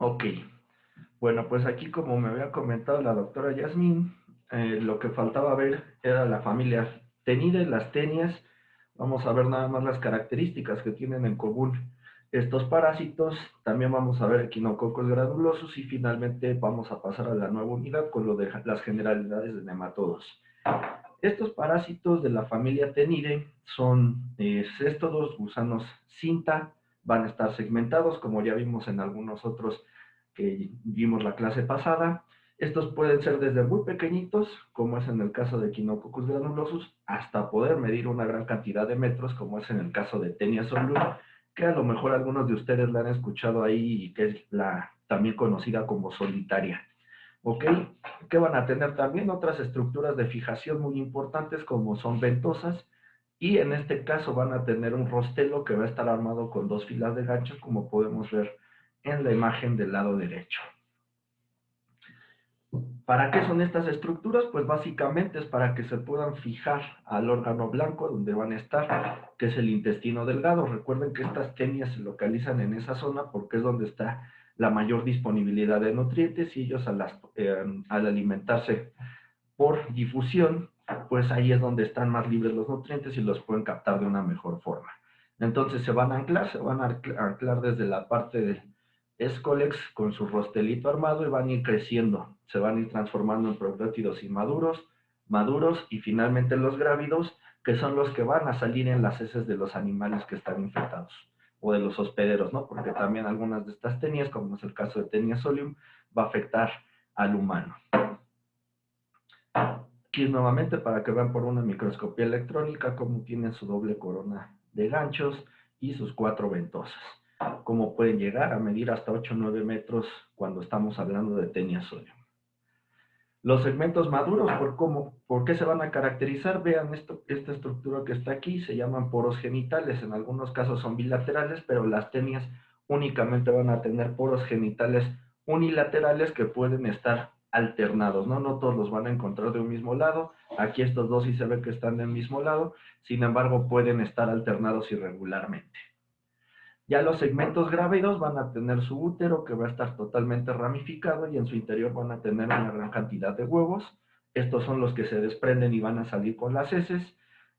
Ok, bueno, pues aquí como me había comentado la doctora Yasmín, lo que faltaba ver era la familia Tenidae, las tenias. Vamos a ver nada más las características que tienen en común estos parásitos. También vamos a ver equinococos granulosos y finalmente vamos a pasar a la nueva unidad con lo de las generalidades de nematodos. Estos parásitos de la familia Tenidae son céstodos, gusanos cinta, van a estar segmentados, como ya vimos en algunos otros que vimos la clase pasada. Estos pueden ser desde muy pequeñitos, como es en el caso de Echinococcus granulosus, hasta poder medir una gran cantidad de metros, como es en el caso de Tenia solum, que a lo mejor algunos de ustedes la han escuchado ahí y que es la también conocida como solitaria. ¿Ok? Que van a tener también otras estructuras de fijación muy importantes como son ventosas y en este caso van a tener un rostelo que va a estar armado con dos filas de ganchos como podemos ver en la imagen del lado derecho. ¿Para qué son estas estructuras? Pues básicamente es para que se puedan fijar al órgano blanco donde van a estar, que es el intestino delgado. Recuerden que estas tenias se localizan en esa zona porque es donde está la mayor disponibilidad de nutrientes y ellos al alimentarse por difusión, pues ahí es donde están más libres los nutrientes y los pueden captar de una mejor forma. Entonces se van a anclar desde la parte del escólex con su rostelito armado y van a ir creciendo, se van a ir transformando en proglótidos inmaduros, maduros y finalmente los grávidos, que son los que van a salir en las heces de los animales que están infectados o de los hospederos, ¿no? Porque también algunas de estas tenias, como es el caso de Tenia solium, va a afectar al humano. Aquí nuevamente para que vean por una microscopía electrónica cómo tiene su doble corona de ganchos y sus cuatro ventosas. Cómo pueden llegar a medir hasta 8 o 9 metros cuando estamos hablando de Tenia solium. Los segmentos maduros, ¿por qué se van a caracterizar? Vean esta estructura que está aquí, se llaman poros genitales, en algunos casos son bilaterales, pero las tenias únicamente van a tener poros genitales unilaterales que pueden estar alternados, ¿no? No todos los van a encontrar de un mismo lado, aquí estos dos sí se ve que están del mismo lado, sin embargo pueden estar alternados irregularmente. Ya los segmentos grávidos van a tener su útero que va a estar totalmente ramificado y en su interior van a tener una gran cantidad de huevos. Estos son los que se desprenden y van a salir con las heces.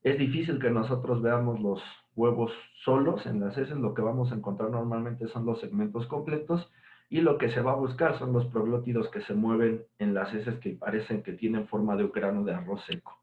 Es difícil que nosotros veamos los huevos solos en las heces. Lo que vamos a encontrar normalmente son los segmentos completos y lo que se va a buscar son los proglótidos que se mueven en las heces que parecen que tienen forma de un grano de arroz seco.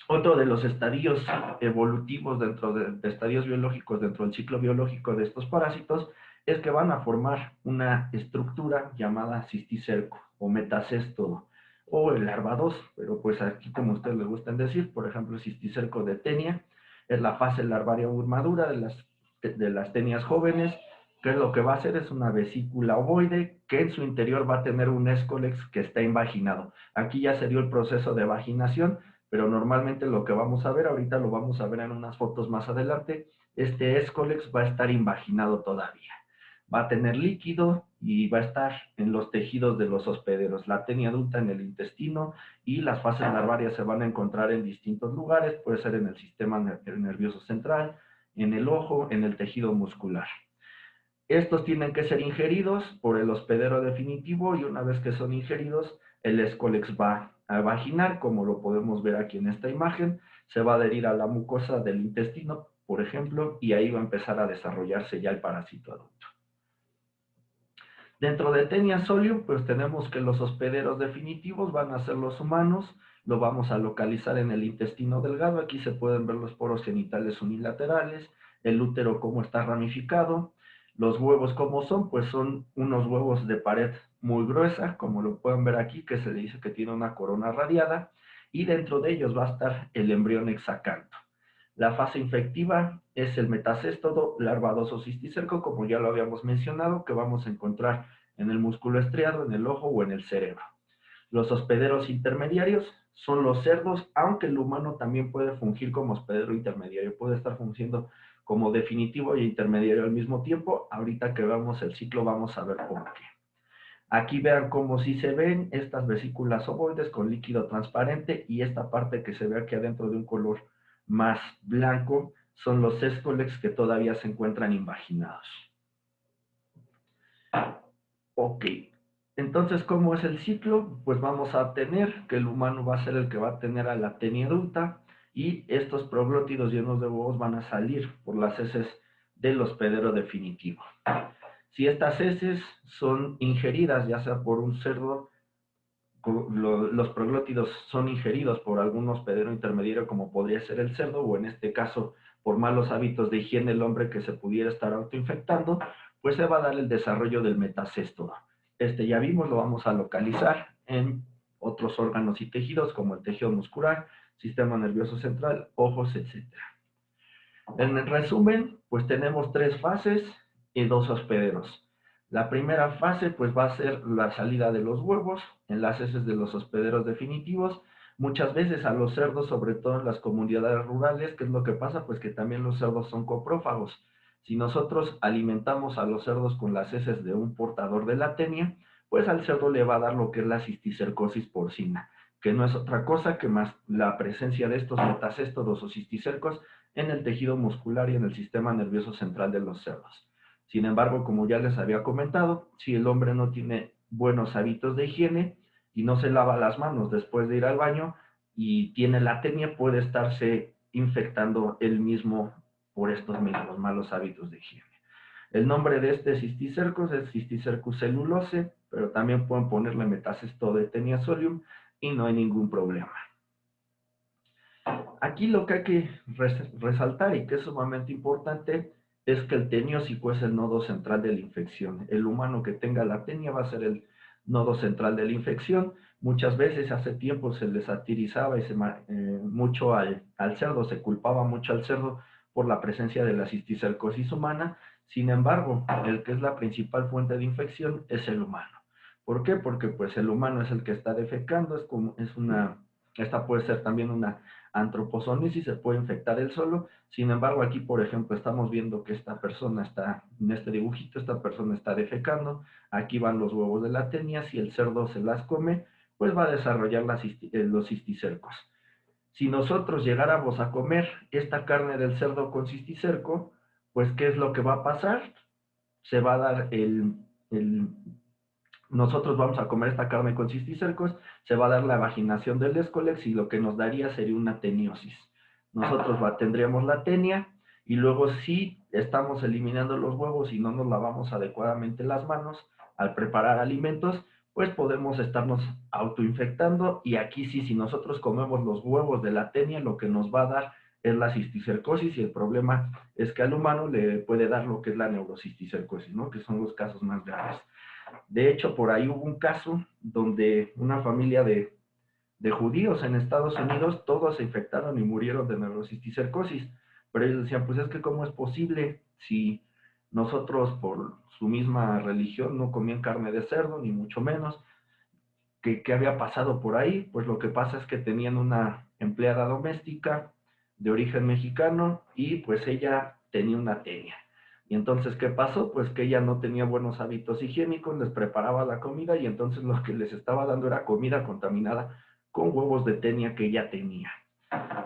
Otro de los estadios evolutivos de estadios biológicos dentro del ciclo biológico de estos parásitos es que van a formar una estructura llamada cisticerco o metacéstodo o el larva 2, pero pues aquí como a ustedes les gustan decir, por ejemplo, el cisticerco de tenia es la fase larvaria madura de las tenias jóvenes, que es lo que va a hacer es una vesícula ovoide que en su interior va a tener un escólex que está invaginado. Aquí ya se dio el proceso de vaginación, pero normalmente lo que vamos a ver, ahorita lo vamos a ver en unas fotos más adelante, este escólex va a estar invaginado todavía. Va a tener líquido y va a estar en los tejidos de los hospederos, la tenia adulta en el intestino y las fases larvarias se van a encontrar en distintos lugares, puede ser en el sistema nervioso central, en el ojo, en el tejido muscular. Estos tienen que ser ingeridos por el hospedero definitivo y una vez que son ingeridos, el escólex va a vaginar, como lo podemos ver aquí en esta imagen, se va a adherir a la mucosa del intestino, por ejemplo, y ahí va a empezar a desarrollarse ya el parásito adulto. Dentro de Tenia solium, pues tenemos que los hospederos definitivos van a ser los humanos, lo vamos a localizar en el intestino delgado, aquí se pueden ver los poros genitales unilaterales, el útero cómo está ramificado, los huevos como son, pues son unos huevos de pared muy gruesa, como lo pueden ver aquí, que se le dice que tiene una corona radiada, y dentro de ellos va a estar el embrión hexacanto. La fase infectiva es el metacéstodo larvadoso cisticerco, como ya lo habíamos mencionado, que vamos a encontrar en el músculo estriado, en el ojo o en el cerebro. Los hospederos intermediarios son los cerdos, aunque el humano también puede fungir como hospedero intermediario, puede estar fungiendo como definitivo e intermediario al mismo tiempo. Ahorita que veamos el ciclo vamos a ver por qué. Aquí vean cómo sí se ven estas vesículas ovoides con líquido transparente y esta parte que se ve aquí adentro de un color más blanco son los escólex que todavía se encuentran invaginados. Ok, entonces, ¿cómo es el ciclo? Pues vamos a tener que el humano va a ser el que va a tener a la tenia adulta y estos proglótidos llenos de huevos van a salir por las heces del hospedero definitivo. Si estas heces son ingeridas, ya sea por un cerdo, los proglótidos son ingeridos por algún hospedero intermediario como podría ser el cerdo, o en este caso por malos hábitos de higiene el hombre que se pudiera estar autoinfectando, pues se va a dar el desarrollo del metacéstodo. Este ya vimos, lo vamos a localizar en otros órganos y tejidos como el tejido muscular, sistema nervioso central, ojos, etcétera. En resumen, pues tenemos tres fases y dos hospederos. La primera fase pues va a ser la salida de los huevos en las heces de los hospederos definitivos. Muchas veces a los cerdos, sobre todo en las comunidades rurales, ¿qué es lo que pasa? Pues que también los cerdos son coprófagos. Si nosotros alimentamos a los cerdos con las heces de un portador de la tenia, pues al cerdo le va a dar lo que es la cisticercosis porcina, que no es otra cosa que más la presencia de estos metacéstodos o cisticercos en el tejido muscular y en el sistema nervioso central de los cerdos. Sin embargo, como ya les había comentado, si el hombre no tiene buenos hábitos de higiene y no se lava las manos después de ir al baño y tiene la tenia, puede estarse infectando él mismo por estos mismos malos hábitos de higiene. El nombre de este cisticercus es Cisticercus celulose, pero también pueden ponerle metacesto de tenia solium y no hay ningún problema. Aquí lo que hay que resaltar y que es sumamente importante es que el teniósico es el nodo central de la infección. El humano que tenga la tenia va a ser el nodo central de la infección. Muchas veces hace tiempo se le satirizaba y mucho al cerdo, se culpaba mucho al cerdo por la presencia de la cisticercosis humana. Sin embargo, el que es la principal fuente de infección es el humano. ¿Por qué? Porque pues el humano es el que está defecando, esta puede ser también una antropozonis, se puede infectar él solo. Sin embargo, aquí, por ejemplo, estamos viendo que esta persona está, en este dibujito, esta persona está defecando. Aquí van los huevos de la tenia. Si el cerdo se las come, pues va a desarrollar los cisticercos. Si nosotros llegáramos a comer esta carne del cerdo con cisticerco, pues, ¿qué es lo que va a pasar? Se va a dar nosotros vamos a comer esta carne con cisticercos, se va a dar la vaginación del escolex y lo que nos daría sería una teniosis. Nosotros tendríamos la tenia y luego si estamos eliminando los huevos y no nos lavamos adecuadamente las manos al preparar alimentos, pues podemos estarnos autoinfectando y aquí sí, si nosotros comemos los huevos de la tenia, lo que nos va a dar es la cisticercosis y el problema es que al humano le puede dar lo que es la neurocisticercosis, ¿no? Que son los casos más graves. De hecho, por ahí hubo un caso donde una familia de judíos en Estados Unidos, todos se infectaron y murieron de neurocisticercosis. Pero ellos decían, pues es que cómo es posible si nosotros por su misma religión no comían carne de cerdo, ni mucho menos. ¿Qué había pasado por ahí? Pues lo que pasa es que tenían una empleada doméstica de origen mexicano y pues ella tenía una tenia. Y entonces, ¿qué pasó? Pues que ella no tenía buenos hábitos higiénicos, les preparaba la comida y entonces lo que les estaba dando era comida contaminada con huevos de tenia que ella tenía.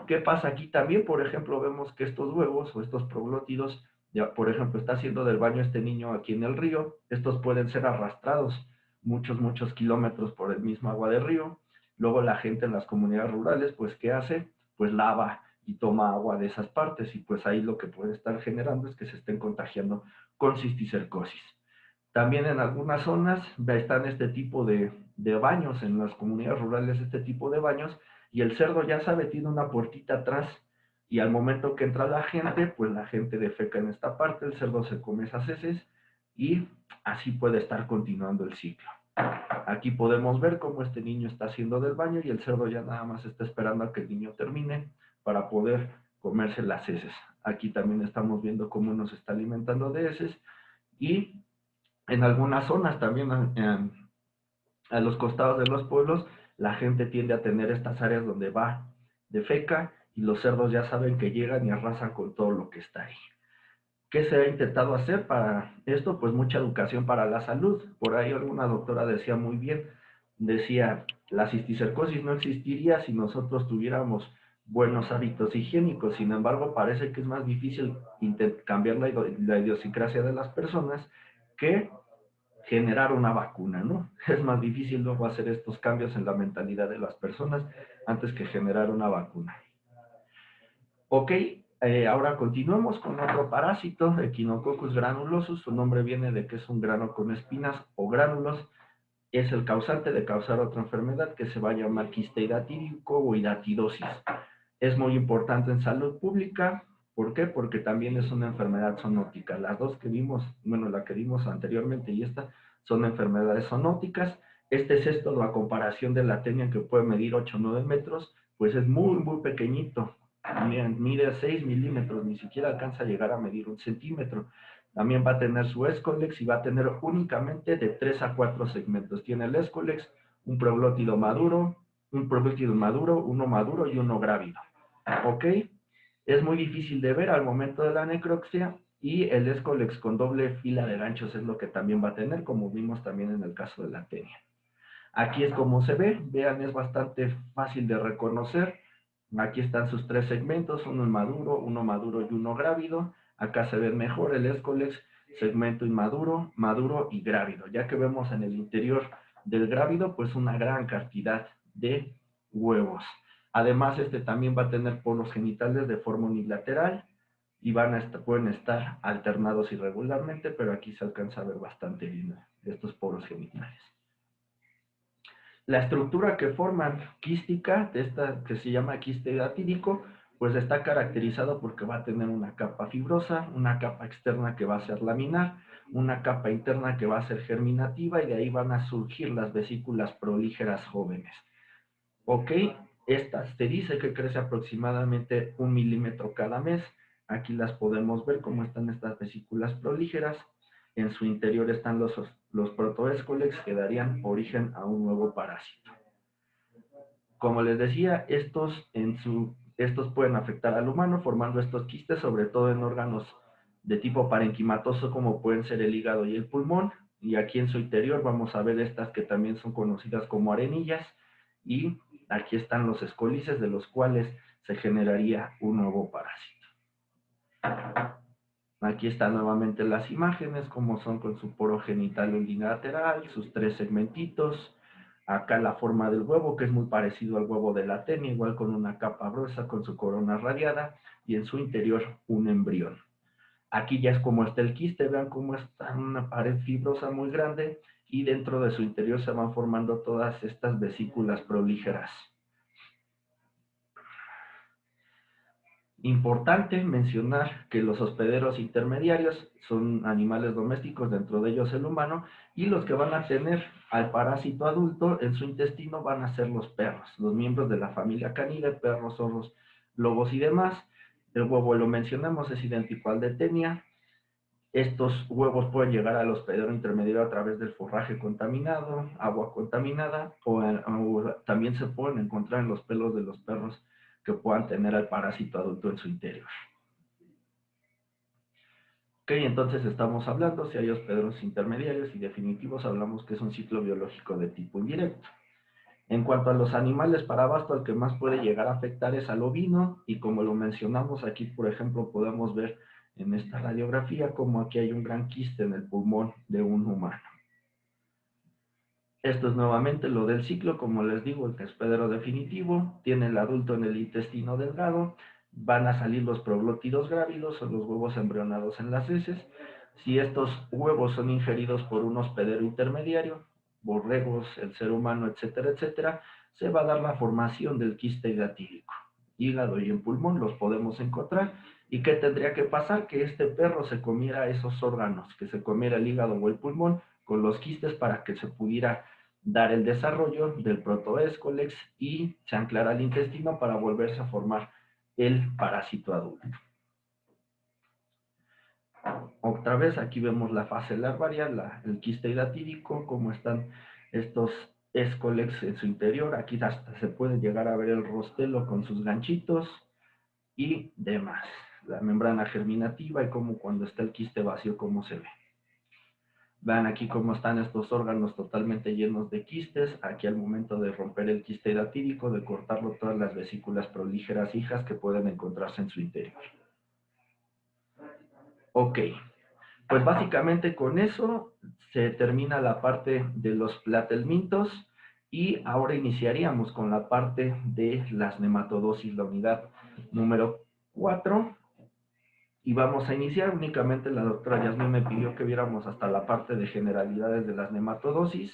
¿Qué pasa aquí también? Por ejemplo, vemos que estos huevos o estos proglótidos, ya, por ejemplo, está haciendo del baño este niño aquí en el río, estos pueden ser arrastrados muchos kilómetros por el mismo agua del río. Luego la gente en las comunidades rurales, pues, ¿qué hace? Pues lava y toma agua de esas partes y pues ahí lo que puede estar generando es que se estén contagiando con cisticercosis. También en algunas zonas están este tipo de baños, en las comunidades rurales este tipo de baños, y el cerdo ya sabe, tiene una puertita atrás, y al momento que entra la gente, pues la gente defeca en esta parte, el cerdo se come esas heces, y así puede estar continuando el ciclo. Aquí podemos ver cómo este niño está haciendo del baño, y el cerdo ya nada más está esperando a que el niño termine para poder comerse las heces. Aquí también estamos viendo cómo nos está alimentando de heces, y en algunas zonas también a los costados de los pueblos, la gente tiende a tener estas áreas donde va de feca y los cerdos ya saben que llegan y arrasan con todo lo que está ahí. ¿Qué se ha intentado hacer para esto? Pues mucha educación para la salud. Por ahí alguna doctora decía muy bien, decía, la cisticercosis no existiría si nosotros tuviéramos buenos hábitos higiénicos. Sin embargo, parece que es más difícil cambiar la idiosincrasia de las personas que generar una vacuna, ¿no? Es más difícil luego hacer estos cambios en la mentalidad de las personas antes que generar una vacuna. Ok, ahora continuemos con otro parásito, Echinococcus granulosus. Su nombre viene de que es un grano con espinas o gránulos. Es el causante de causar otra enfermedad que se va a llamar quiste hidatídico o hidatidosis. Es muy importante en salud pública. ¿Por qué? Porque también es una enfermedad zoonótica. Las dos que vimos, bueno, la que vimos anteriormente y esta, son enfermedades zoonóticas. Este cesto, a comparación de la tenia, que puede medir 8 o 9 metros, pues es muy, muy pequeñito. Mide 6 milímetros, ni siquiera alcanza a llegar a medir 1 centímetro. También va a tener su escolex y va a tener únicamente de 3 a 4 segmentos. Tiene el escolex, un proglótido maduro, uno maduro y uno grávido. ¿Ok? Es muy difícil de ver al momento de la necropsia y el escolex con doble fila de ganchos es lo que también va a tener, como vimos también en el caso de la tenia. Aquí es como se ve, vean, es bastante fácil de reconocer. Aquí están sus 3 segmentos, uno maduro y uno grávido. Acá se ve mejor el escolex, segmento inmaduro, maduro y grávido, ya que vemos en el interior del grávido pues una gran cantidad de huevos. Además, este también va a tener polos genitales de forma unilateral y pueden estar alternados irregularmente, pero aquí se alcanza a ver bastante bien estos poros genitales. La estructura que forman quística, de esta que se llama quiste hidatídico, pues está caracterizado porque va a tener una capa fibrosa, una capa externa que va a ser laminar, una capa interna que va a ser germinativa y de ahí van a surgir las vesículas prolígeras jóvenes. Ok, esta se dice que crece aproximadamente 1 milímetro cada mes. Aquí las podemos ver cómo están estas vesículas prolígeras. En su interior están los protoescolex que darían origen a un nuevo parásito. Como les decía, estos pueden afectar al humano formando estos quistes, sobre todo en órganos de tipo parenquimatoso como pueden ser el hígado y el pulmón. Y aquí en su interior vamos a ver estas que también son conocidas como arenillas. Y aquí están los escolices de los cuales se generaría un nuevo parásito. Aquí están nuevamente las imágenes, como son con su poro genital unilateral, sus 3 segmentitos. Acá la forma del huevo, que es muy parecido al huevo de la tenia, igual con una capa gruesa con su corona radiada y en su interior un embrión. Aquí ya es como está el quiste, vean cómo está una pared fibrosa muy grande y dentro de su interior se van formando todas estas vesículas prolígeras. Importante mencionar que los hospederos intermediarios son animales domésticos, dentro de ellos el humano, y los que van a tener al parásito adulto en su intestino van a ser los perros, los miembros de la familia canide, perros, zorros, lobos y demás. El huevo, lo mencionamos, es idéntico al de tenia. Estos huevos pueden llegar al hospedero intermediario a través del forraje contaminado, agua contaminada, o también se pueden encontrar en los pelos de los perros que puedan tener al parásito adulto en su interior. Ok, entonces estamos hablando, si hay hospederos intermediarios y definitivos, hablamos que es un ciclo biológico de tipo indirecto. En cuanto a los animales para abasto, al que más puede llegar a afectar es al ovino, y como lo mencionamos aquí, por ejemplo, podemos ver en esta radiografía como aquí hay un gran quiste en el pulmón de un humano. Esto es nuevamente lo del ciclo, como les digo, el hospedero definitivo, tiene el adulto en el intestino delgado, van a salir los proglótidos grávidos o los huevos embrionados en las heces. Si estos huevos son ingeridos por un hospedero intermediario, borregos, el ser humano, etcétera, etcétera, se va a dar la formación del quiste hidatídico. Hígado y en pulmón los podemos encontrar. ¿Y qué tendría que pasar? Que este perro se comiera esos órganos, que se comiera el hígado o el pulmón con los quistes para que se pudiera dar el desarrollo del protoescolex y se anclara al intestino para volverse a formar el parásito adulto. Otra vez aquí vemos la fase larvaria, el quiste hidatídico, cómo están estos escolex en su interior. Aquí hasta se puede llegar a ver el rostelo con sus ganchitos y demás. La membrana germinativa y cómo cuando está el quiste vacío, cómo se ve. Vean aquí cómo están estos órganos totalmente llenos de quistes. Aquí al momento de romper el quiste hidatídico, de cortarlo, todas las vesículas prolígeras hijas que pueden encontrarse en su interior. Ok, Pues básicamente con eso se termina la parte de los platelmintos y ahora iniciaríamos con la parte de las nematodosis, la unidad número 4. Y vamos a iniciar. Únicamente la doctora Yasmin me pidió que viéramos hasta la parte de generalidades de las nematodosis.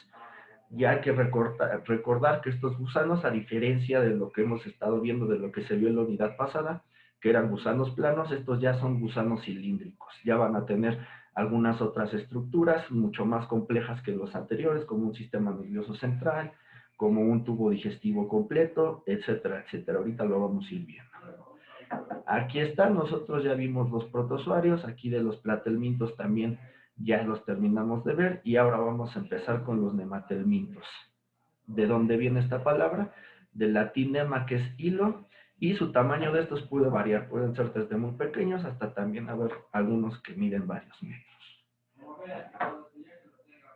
Ya hay que recordar que estos gusanos, a diferencia de lo que hemos estado viendo, de lo que se vio en la unidad pasada, que eran gusanos planos, estos ya son gusanos cilíndricos. Ya van a tener algunas otras estructuras mucho más complejas que los anteriores, como un sistema nervioso central, como un tubo digestivo completo, etcétera, etcétera. Ahorita lo vamos a ir viendo. Aquí están, nosotros ya vimos los protozoarios, aquí de los platelmintos también ya los terminamos de ver, y ahora vamos a empezar con los nematelmintos. ¿De dónde viene esta palabra? Del latín nema, que es hilo, y su tamaño de estos puede variar, pueden ser desde muy pequeños hasta también haber algunos que miden varios metros.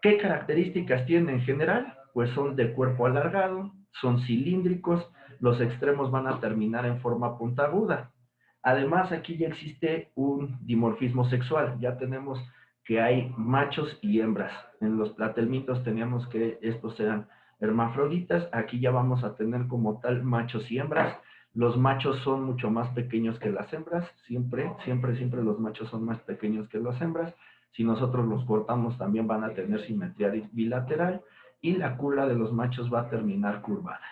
¿Qué características tienen en general? Pues son de cuerpo alargado, son cilíndricos, los extremos van a terminar en forma puntiaguda. Además, aquí ya existe un dimorfismo sexual, ya tenemos que hay machos y hembras. En los platelmintos teníamos que estos eran hermafroditas, aquí ya vamos a tener como tal machos y hembras. Los machos son mucho más pequeños que las hembras, siempre los machos son más pequeños que las hembras. Si nosotros los cortamos también van a tener simetría bilateral y la cola de los machos va a terminar curvada.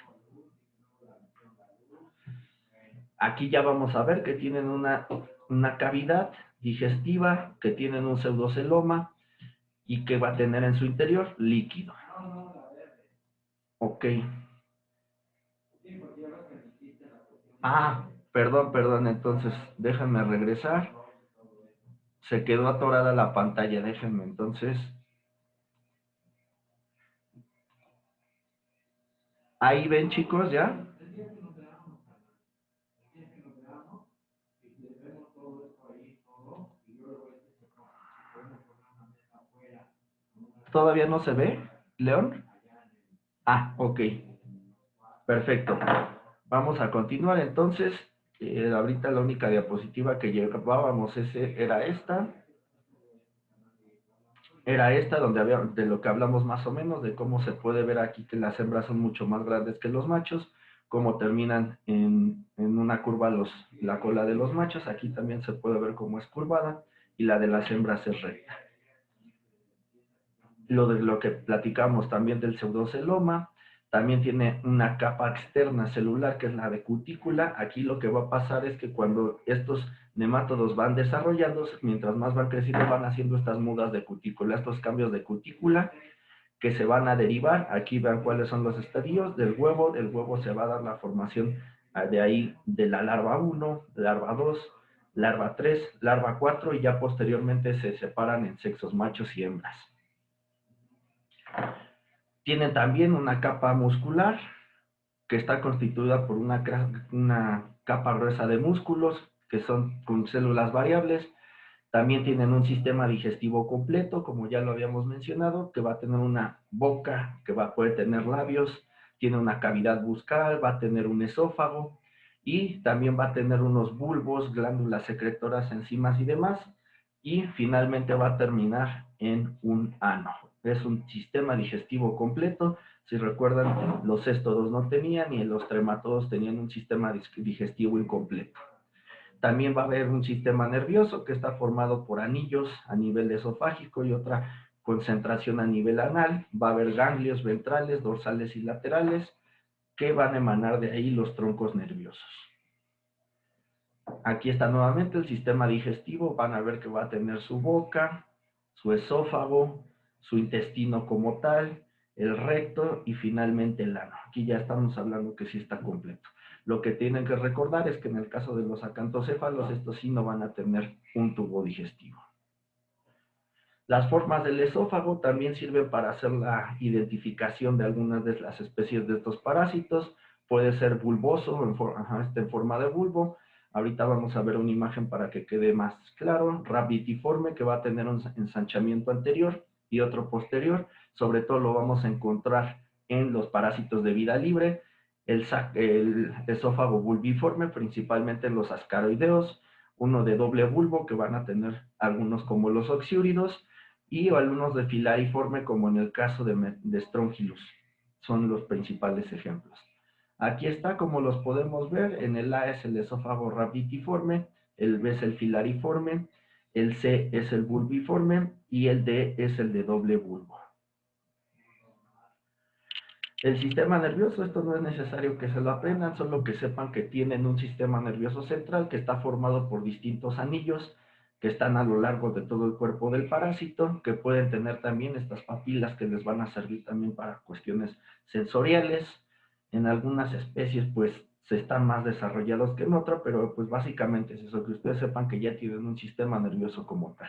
Aquí ya vamos a ver que tienen una cavidad digestiva, que tienen un pseudoceloma y que va a tener en su interior líquido. Ok. Perdón, entonces déjenme regresar. Se quedó atorada la pantalla, déjenme entonces. Ahí ven, chicos, ¿ya? ¿Todavía no se ve, León? Ok. Perfecto. Vamos a continuar entonces. Ahorita la única diapositiva que llevábamos era esta. Era esta donde había de lo que hablamos más o menos, de cómo se puede ver aquí que las hembras son mucho más grandes que los machos, cómo terminan en una curva la cola de los machos. Aquí también se puede ver cómo es curvada y la de las hembras es recta. Lo que platicamos también del pseudoceloma, también tiene una capa externa celular que es la de cutícula. Aquí lo que va a pasar es que cuando estos nemátodos van desarrollándose, mientras más van creciendo, van haciendo estas mudas de cutícula, estos cambios de cutícula que se van a derivar. Aquí vean cuáles son los estadios del huevo. Del huevo se va a dar la formación de ahí de la larva 1, larva 2, larva 3, larva 4 y ya posteriormente se separan en sexos machos y hembras. Tienen también una capa muscular que está constituida por una capa gruesa de músculos que son con células variables. También tienen un sistema digestivo completo, como ya lo habíamos mencionado, que va a tener una boca, que va a poder tener labios, tiene una cavidad bucal, va a tener un esófago y también va a tener unos bulbos, glándulas secretoras, enzimas y demás. Y finalmente va a terminar en un ano. Es un sistema digestivo completo. Si recuerdan, los céstodos no tenían y los trematodos tenían un sistema digestivo incompleto. También va a haber un sistema nervioso que está formado por anillos a nivel esofágico y otra concentración a nivel anal. Va a haber ganglios ventrales, dorsales y laterales que van a emanar de ahí los troncos nerviosos. Aquí está nuevamente el sistema digestivo. Van a ver que va a tener su boca, su esófago, su intestino como tal, el recto y finalmente el ano. Aquí ya estamos hablando que sí está completo. Lo que tienen que recordar es que en el caso de los acantocéfalos, estos sí no van a tener un tubo digestivo. Las formas del esófago también sirven para hacer la identificación de algunas de las especies de estos parásitos. Puede ser bulboso, en forma de bulbo. Ahorita vamos a ver una imagen para que quede más claro. Rabitiforme, que va a tener un ensanchamiento anterior y otro posterior. Sobre todo lo vamos a encontrar en los parásitos de vida libre. El esófago bulbiforme, principalmente en los ascaroideos. uno de doble bulbo, que van a tener algunos como los oxiúridos, y algunos de filariforme, como en el caso de Strongylus. Son los principales ejemplos. Aquí está, como los podemos ver, en el A es el esófago rhabditiforme, el B es el filariforme, el C es el bulbiforme y el D es el de doble bulbo. El sistema nervioso, esto no es necesario que se lo aprendan, solo que sepan que tienen un sistema nervioso central que está formado por distintos anillos que están a lo largo de todo el cuerpo del parásito, que pueden tener también estas papilas que les van a servir también para cuestiones sensoriales. En algunas especies pues se están más desarrollados que en otras, pero pues básicamente es eso, que ustedes sepan que ya tienen un sistema nervioso como tal.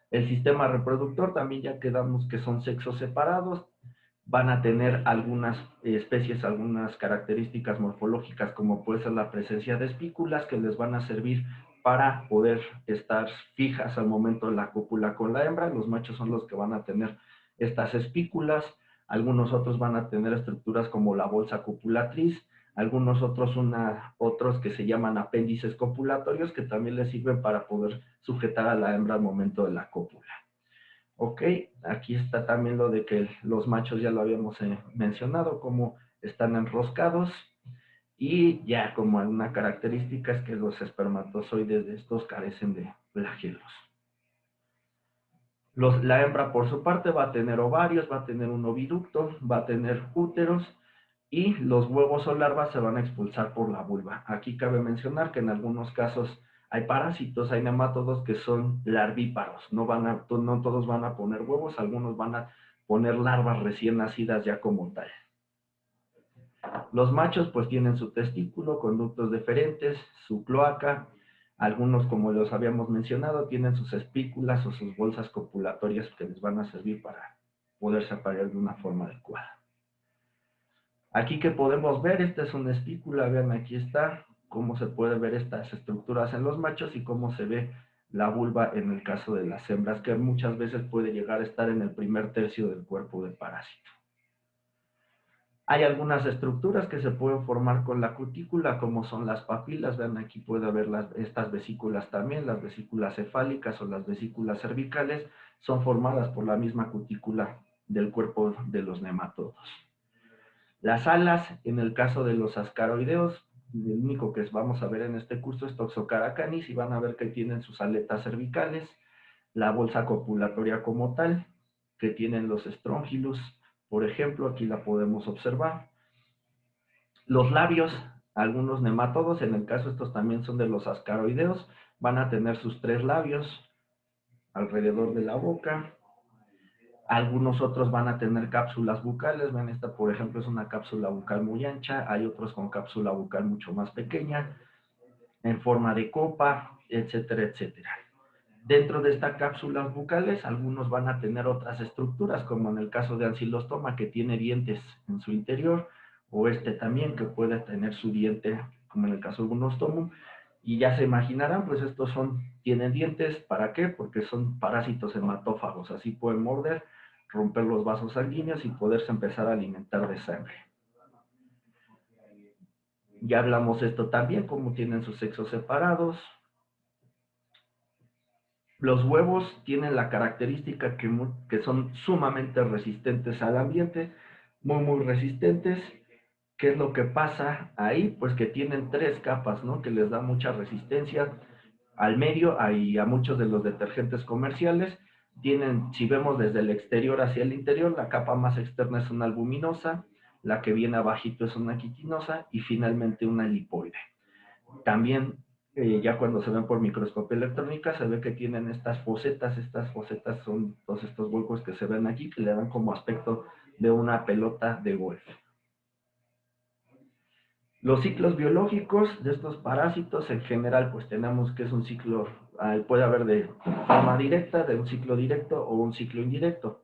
El sistema reproductor también ya quedamos que son sexos separados, van a tener algunas especies, algunas características morfológicas, como puede ser la presencia de espículas, que les van a servir para poder estar fijas al momento de la cópula con la hembra. Los machos son los que van a tener estas espículas, algunos otros van a tener estructuras como la bolsa copulatriz, algunos otros que se llaman apéndices copulatorios, que también les sirven para poder sujetar a la hembra al momento de la cópula. Ok, aquí está también lo de que los machos ya lo habíamos mencionado, como están enroscados, y ya como una característica es que los espermatozoides de estos carecen de flagelos. La hembra por su parte va a tener ovarios, va a tener un oviducto, va a tener úteros, y los huevos o larvas se van a expulsar por la vulva. Aquí cabe mencionar que en algunos casos hay parásitos, hay nemátodos que son larvíparos, no todos van a poner huevos, algunos van a poner larvas recién nacidas ya como tal. Los machos pues tienen su testículo, conductos deferentes, su cloaca, algunos, como los habíamos mencionado, tienen sus espículas o sus bolsas copulatorias que les van a servir para poderse aparear de una forma adecuada. Aquí que podemos ver, esta es una espícula, vean, aquí está, cómo se puede ver estas estructuras en los machos y cómo se ve la vulva en el caso de las hembras, que muchas veces puede llegar a estar en el primer tercio del cuerpo del parásito. Hay algunas estructuras que se pueden formar con la cutícula, como son las papilas. Vean, aquí puede haber estas vesículas también, las vesículas cefálicas o las vesículas cervicales, son formadas por la misma cutícula del cuerpo de los nematodos. Las alas, en el caso de los ascaroideos, el único que vamos a ver en este curso es Toxocara canis, y van a ver que tienen sus aletas cervicales, la bolsa copulatoria como tal, que tienen los Strongylus, por ejemplo, aquí la podemos observar. Los labios, algunos nematodos, en el caso estos también son de los ascaroideos, van a tener sus 3 labios alrededor de la boca. Algunos otros van a tener cápsulas bucales. Ven, esta por ejemplo es una cápsula bucal muy ancha, hay otros con cápsula bucal mucho más pequeña, en forma de copa, etcétera, etcétera. Dentro de estas cápsulas bucales, algunos van a tener otras estructuras, como en el caso de Ancylostoma, que tiene dientes en su interior, o este también, que puede tener su diente, como en el caso de Bunostomum, y ya se imaginarán, pues estos tienen dientes, ¿para qué? Porque son parásitos hematófagos, así pueden morder, romper los vasos sanguíneos y poderse empezar a alimentar de sangre. Ya hablamos esto también, cómo tienen sus sexos separados. Los huevos tienen la característica que son sumamente resistentes al ambiente, muy resistentes. ¿Qué es lo que pasa ahí? Pues que tienen 3 capas, ¿no? Que les da mucha resistencia al medio y a muchos de los detergentes comerciales. Si vemos desde el exterior hacia el interior, la capa más externa es una albuminosa, la que viene abajito es una quitinosa y finalmente una lipoide. También ya cuando se ven por microscopía electrónica se ve que tienen estas fosetas son todos estos huecos que se ven aquí, que le dan como aspecto de una pelota de golf. Los ciclos biológicos de estos parásitos en general, pues tenemos que es un ciclo, puede haber de forma directa, de un ciclo directo o un ciclo indirecto.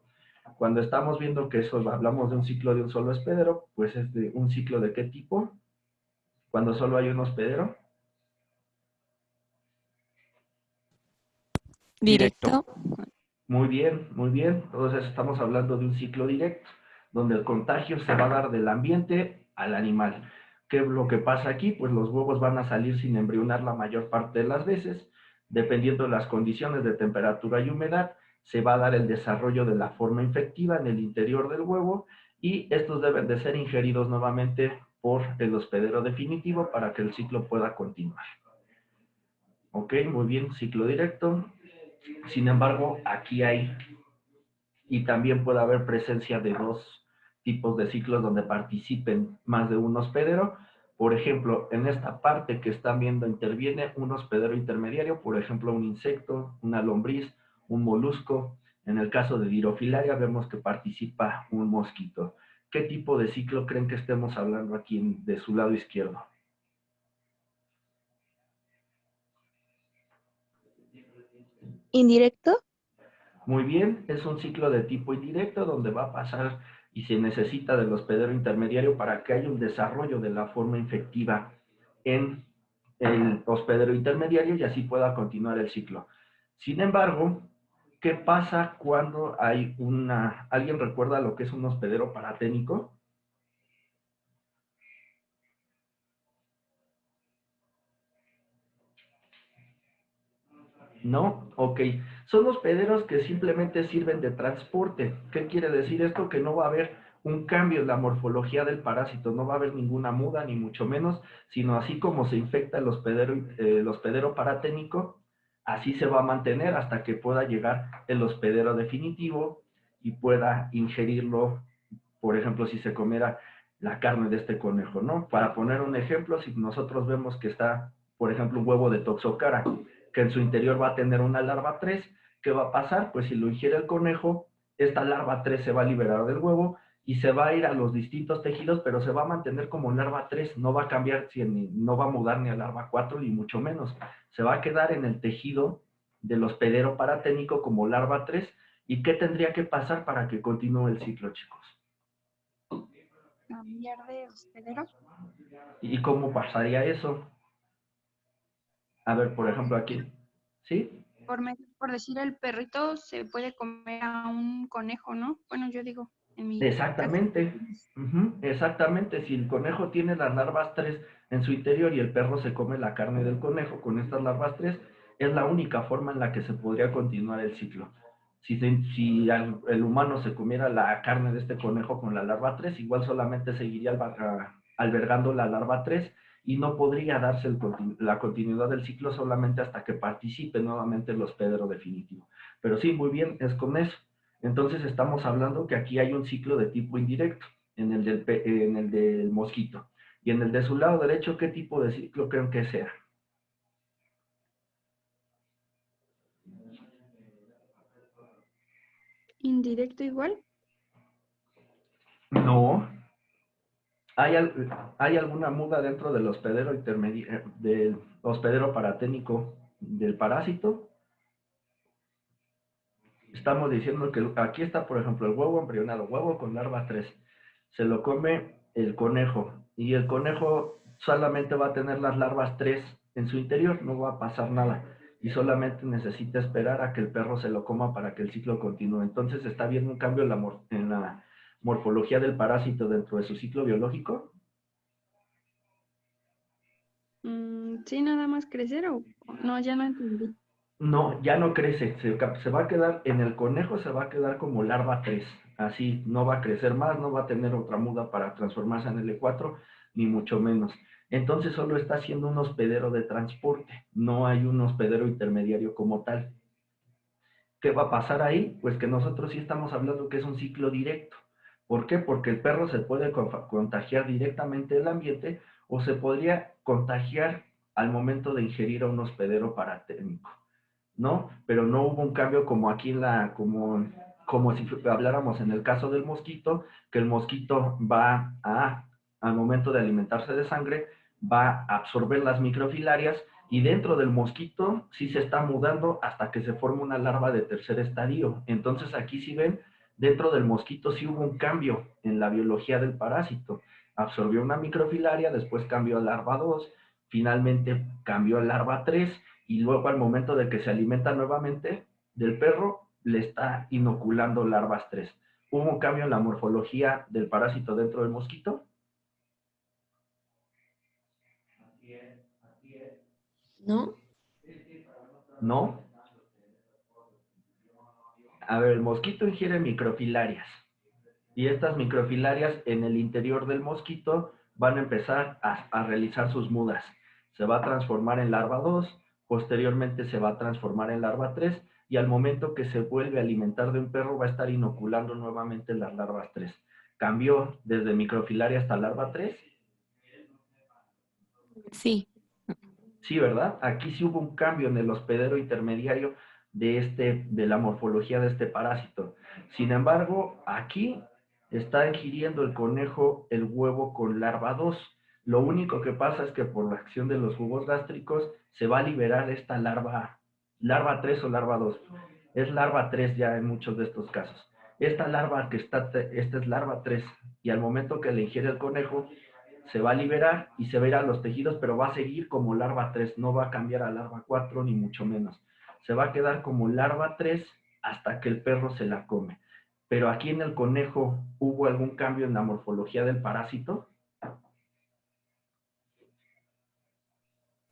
Cuando estamos viendo que hablamos de un ciclo de un solo hospedero, pues es de un ciclo de qué tipo, cuando solo hay un hospedero. Directo. Muy bien, muy bien. Entonces estamos hablando de un ciclo directo, donde el contagio se va a dar del ambiente al animal. ¿Qué es lo que pasa aquí? Pues los huevos van a salir sin embrionar la mayor parte de las veces. Dependiendo de las condiciones de temperatura y humedad, se va a dar el desarrollo de la forma infectiva en el interior del huevo y estos deben de ser ingeridos nuevamente por el hospedero definitivo para que el ciclo pueda continuar. Ok, muy bien, ciclo directo. Sin embargo, aquí hay, y también puede haber presencia de dos tipos de ciclos donde participen más de un hospedero. Por ejemplo, en esta parte que están viendo interviene un hospedero intermediario, por ejemplo, un insecto, una lombriz, un molusco. En el caso de Dirofilaria vemos que participa un mosquito. ¿Qué tipo de ciclo creen que estemos hablando aquí de su lado izquierdo? ¿Indirecto? Muy bien, es un ciclo de tipo indirecto donde va a pasar y se necesita del hospedero intermediario para que haya un desarrollo de la forma infectiva en el hospedero intermediario y así pueda continuar el ciclo. Sin embargo, ¿qué pasa cuando hay una... ¿Alguien recuerda lo que es un hospedero paraténico? ¿No? Ok. Son hospederos que simplemente sirven de transporte. ¿Qué quiere decir esto? Que no va a haber un cambio en la morfología del parásito, no va a haber ninguna muda, ni mucho menos, sino así como se infecta el hospedero paraténico, así se va a mantener hasta que pueda llegar el hospedero definitivo y pueda ingerirlo, por ejemplo, si se comiera la carne de este conejo, ¿no? Para poner un ejemplo, si nosotros vemos que está, por ejemplo, un huevo de toxocara, que en su interior va a tener una larva 3, ¿qué va a pasar? Pues si lo ingiere el conejo, esta larva 3 se va a liberar del huevo y se va a ir a los distintos tejidos, pero se va a mantener como larva 3, no va a cambiar, no va a mudar ni a larva 4, ni mucho menos. Se va a quedar en el tejido del hospedero paraténico como larva 3. ¿Y qué tendría que pasar para que continúe el ciclo, chicos? Cambiar de hospedero. ¿Y cómo pasaría eso? A ver, por ejemplo, aquí, ¿sí? Por decir, el perrito se puede comer a un conejo, ¿no? Bueno, yo digo, en mi caso. Exactamente, exactamente. Si el conejo tiene las larvas 3 en su interior y el perro se come la carne del conejo con estas larvas 3, es la única forma en la que se podría continuar el ciclo. Si el humano se comiera la carne de este conejo con la larva 3, igual solamente seguiría albergando la larva 3 y no podría darse la continuidad del ciclo solamente hasta que participe nuevamente el hospedero definitivo. Pero sí, muy bien, es con eso. Entonces estamos hablando que aquí hay un ciclo de tipo indirecto en el del mosquito. Y en el de su lado derecho, ¿qué tipo de ciclo creen que sea? Indirecto igual. No. ¿Hay, ¿Hay alguna muda dentro del hospedero del hospedero paraténico del parásito? Estamos diciendo que aquí está, por ejemplo, el huevo embrionado, huevo con larva 3. Se lo come el conejo y el conejo solamente va a tener las larvas 3 en su interior, no va a pasar nada y solamente necesita esperar a que el perro se lo coma para que el ciclo continúe. Entonces está viendo un cambio en la morfología del parásito dentro de su ciclo biológico. Sí, nada más crecer o no, ya no entendí. No, ya no crece, se va a quedar, en el conejo se va a quedar como larva 3, así no va a crecer más, no va a tener otra muda para transformarse en L4, ni mucho menos. Entonces solo está haciendo un hospedero de transporte, no hay un hospedero intermediario como tal. ¿Qué va a pasar ahí? Pues que nosotros sí estamos hablando que es un ciclo directo. ¿Por qué? Porque el perro se puede contagiar directamente del ambiente o se podría contagiar al momento de ingerir a un hospedero paratémico, ¿no? Pero no hubo un cambio como aquí como si habláramos en el caso del mosquito, que el mosquito al momento de alimentarse de sangre, va a absorber las microfilarias y dentro del mosquito sí se está mudando hasta que se forma una larva de tercer estadio. Entonces aquí si ven, dentro del mosquito sí hubo un cambio en la biología del parásito. Absorbió una microfilaria, después cambió a larva 2, finalmente cambió a larva 3 y luego al momento de que se alimenta nuevamente del perro, le está inoculando larvas 3. ¿Hubo un cambio en la morfología del parásito dentro del mosquito? ¿No? ¿No? A ver, el mosquito ingiere microfilarias. Y estas microfilarias en el interior del mosquito van a empezar a realizar sus mudas. Se va a transformar en larva 2, posteriormente se va a transformar en larva 3, y al momento que se vuelve a alimentar de un perro va a estar inoculando nuevamente las larvas 3. ¿Cambió desde microfilaria hasta larva 3? Sí. Sí, ¿verdad? Aquí sí hubo un cambio en el hospedero intermediario de la morfología de este parásito. Sin embargo, aquí está ingiriendo el conejo el huevo con larva 2. Lo único que pasa es que por la acción de los jugos gástricos se va a liberar esta larva 3 o larva 2. Es larva 3 ya en muchos de estos casos. Esta es larva 3, y al momento que le ingiere el conejo, se va a liberar y se va a ir a los tejidos, pero va a seguir como larva 3, no va a cambiar a larva 4 ni mucho menos. Se va a quedar como larva 3 hasta que el perro se la come. Pero aquí en el conejo, ¿hubo algún cambio en la morfología del parásito?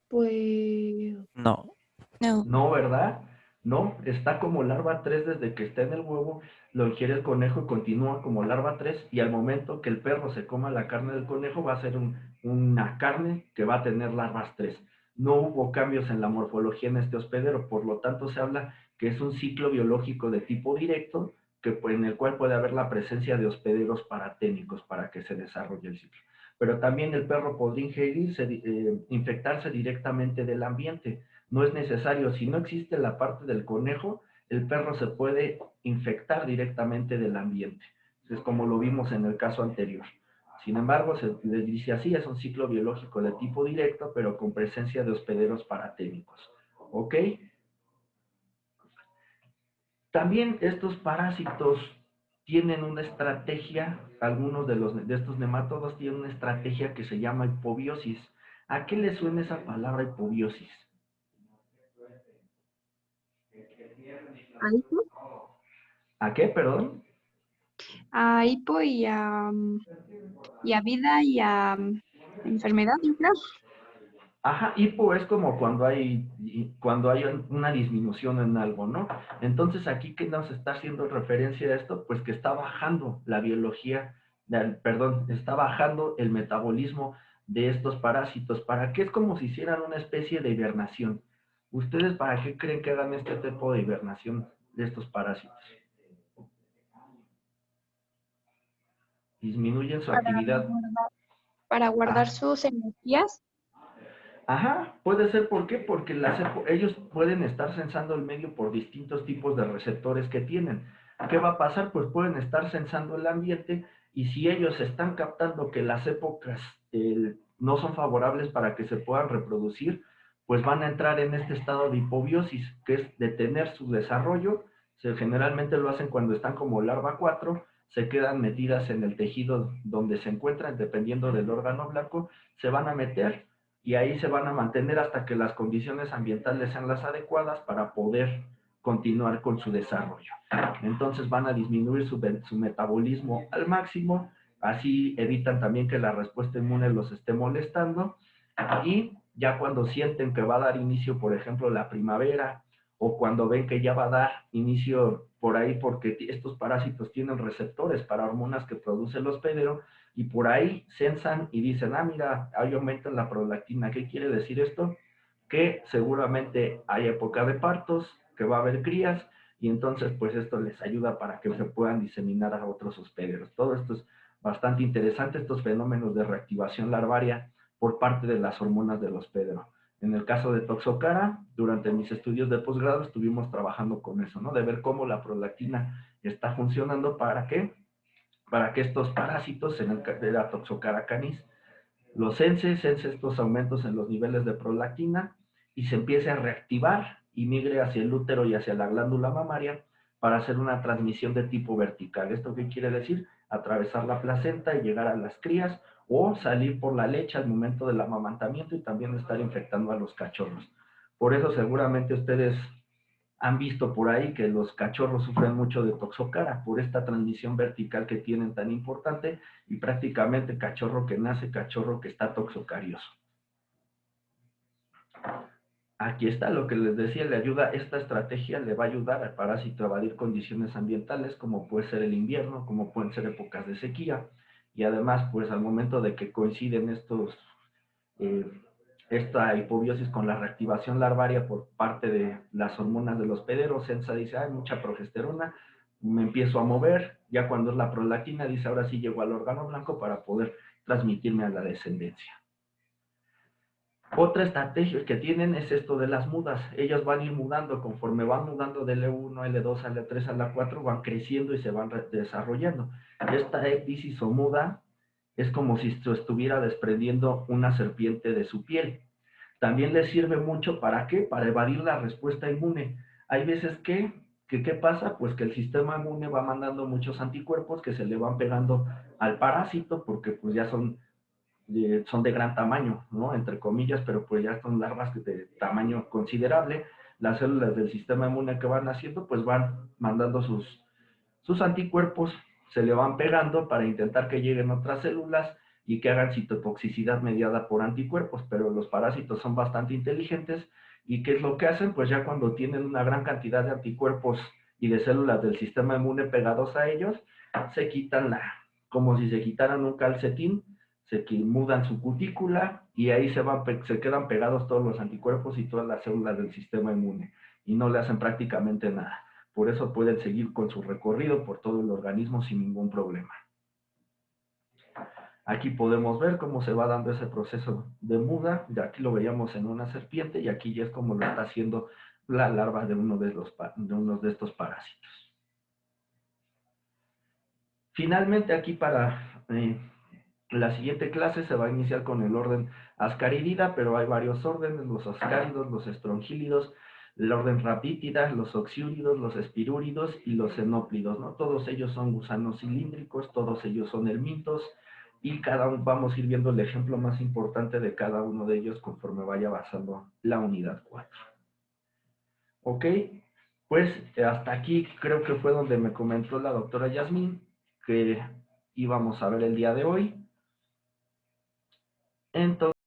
Pues No. no. No, ¿verdad? No, está como larva 3 desde que está en el huevo, lo ingiere el conejo y continúa como larva 3, y al momento que el perro se coma la carne del conejo va a ser una carne que va a tener larvas 3. No hubo cambios en la morfología en este hospedero, por lo tanto se habla que es un ciclo biológico de tipo directo, en el cual puede haber la presencia de hospederos paraténicos para que se desarrolle el ciclo. Pero también el perro podría infectarse directamente del ambiente. No es necesario, si no existe la parte del conejo, el perro se puede infectar directamente del ambiente. Es como lo vimos en el caso anterior. Sin embargo, se le dice así, es un ciclo biológico de tipo directo, pero con presencia de hospederos paraténicos. ¿Ok? También estos parásitos tienen una estrategia, algunos de estos nemátodos tienen una estrategia que se llama hipobiosis. ¿A qué le suena esa palabra hipobiosis? A hipo, ¿A qué, perdón? a hipo y a vida y a enfermedad, yo creo. Ajá, hipo es como cuando hay una disminución en algo, ¿no? Entonces, aquí, ¿qué nos está haciendo referencia a esto? Pues que está bajando la biología, está bajando el metabolismo de estos parásitos. ¿Para qué? Es como si hicieran una especie de hibernación. ¿Ustedes para qué creen que hagan este tipo de hibernación de estos parásitos? Disminuyen su Para actividad. guardar, para guardar Ah, sus energías. ajá, puede ser, ¿por qué? Porque ellos pueden estar sensando el medio por distintos tipos de receptores que tienen. ¿Qué va a pasar? Pues pueden estar sensando el ambiente, y si ellos están captando que las épocas no son favorables para que se puedan reproducir, pues van a entrar en este estado de hipobiosis, que es detener su desarrollo. Generalmente lo hacen cuando están como larva 4, se quedan metidas en el tejido donde se encuentran, dependiendo del órgano blanco, se van a meter y ahí se van a mantener hasta que las condiciones ambientales sean las adecuadas para poder continuar con su desarrollo. Entonces van a disminuir su metabolismo al máximo, así evitan también que la respuesta inmune los esté molestando, y ya cuando sienten que va a dar inicio, por ejemplo, la primavera, o cuando ven que ya va a dar inicio por ahí, porque estos parásitos tienen receptores para hormonas que produce el hospedero, y por ahí sensan y dicen, ah, mira, hay aumento en la prolactina. ¿Qué quiere decir esto? Que seguramente hay época de partos, que va a haber crías, y entonces pues esto les ayuda para que se puedan diseminar a otros hospederos. Todo esto es bastante interesante, estos fenómenos de reactivación larvaria por parte de las hormonas del hospedero. En el caso de Toxocara, durante mis estudios de posgrado estuvimos trabajando con eso, ¿no? De ver cómo la prolactina está funcionando. ¿Para qué? Para que estos parásitos, en el de la Toxocara canis, los sense estos aumentos en los niveles de prolactina y se empiece a reactivar y migre hacia el útero y hacia la glándula mamaria para hacer una transmisión de tipo vertical. ¿Esto qué quiere decir? Atravesar la placenta y llegar a las crías, o salir por la leche al momento del amamantamiento y también estar infectando a los cachorros. Por eso seguramente ustedes han visto por ahí que los cachorros sufren mucho de toxocara por esta transmisión vertical que tienen tan importante, y prácticamente cachorro que nace, cachorro que está toxocarioso. Aquí está lo que les decía, esta estrategia le va a ayudar al parásito a evadir condiciones ambientales como puede ser el invierno, como pueden ser épocas de sequía, y además, pues al momento de que coinciden eh, esta hipobiosis con la reactivación larvaria por parte de las hormonas de los hospederos, ENSA dice, hay mucha progesterona, me empiezo a mover, ya cuando es la prolactina, dice, ahora sí llego al órgano blanco para poder transmitirme a la descendencia. Otra estrategia que tienen es esto de las mudas. Ellos van a ir mudando, conforme van mudando de L1, L2, L3, L4, van creciendo y se van desarrollando. Esta ecdisis o muda es como si se estuviera desprendiendo una serpiente de su piel. También les sirve mucho, ¿para qué? Para evadir la respuesta inmune. Hay veces que ¿qué pasa? Pues que el sistema inmune va mandando muchos anticuerpos que se le van pegando al parásito porque pues ya son de gran tamaño, ¿no? Entre comillas, pero pues ya son larvas de tamaño considerable. Las células del sistema inmune que van haciendo, pues van mandando sus anticuerpos, se le van pegando para intentar que lleguen otras células y que hagan citotoxicidad mediada por anticuerpos, pero los parásitos son bastante inteligentes y ¿qué es lo que hacen? Pues ya cuando tienen una gran cantidad de anticuerpos y de células del sistema inmune pegados a ellos, se quitan como si se quitaran un calcetín, se mudan su cutícula y ahí se quedan pegados todos los anticuerpos y todas las células del sistema inmune y no le hacen prácticamente nada. Por eso pueden seguir con su recorrido por todo el organismo sin ningún problema. Aquí podemos ver cómo se va dando ese proceso de muda. De aquí lo veíamos en una serpiente y aquí ya es como lo está haciendo la larva de uno de estos parásitos. Finalmente aquí para la siguiente clase se va a iniciar con el orden Ascaridida, pero hay varios órdenes, los ascáridos, los estrongílidos, el orden Rapítida, los oxiúridos, los espirúridos y los xenóplidos, ¿no? Todos ellos son gusanos cilíndricos, todos ellos son helmintos, y vamos a ir viendo el ejemplo más importante de cada uno de ellos conforme vaya avanzando la unidad 4. Ok, pues hasta aquí creo que fue donde me comentó la doctora Yasmín que íbamos a ver el día de hoy. Entonces,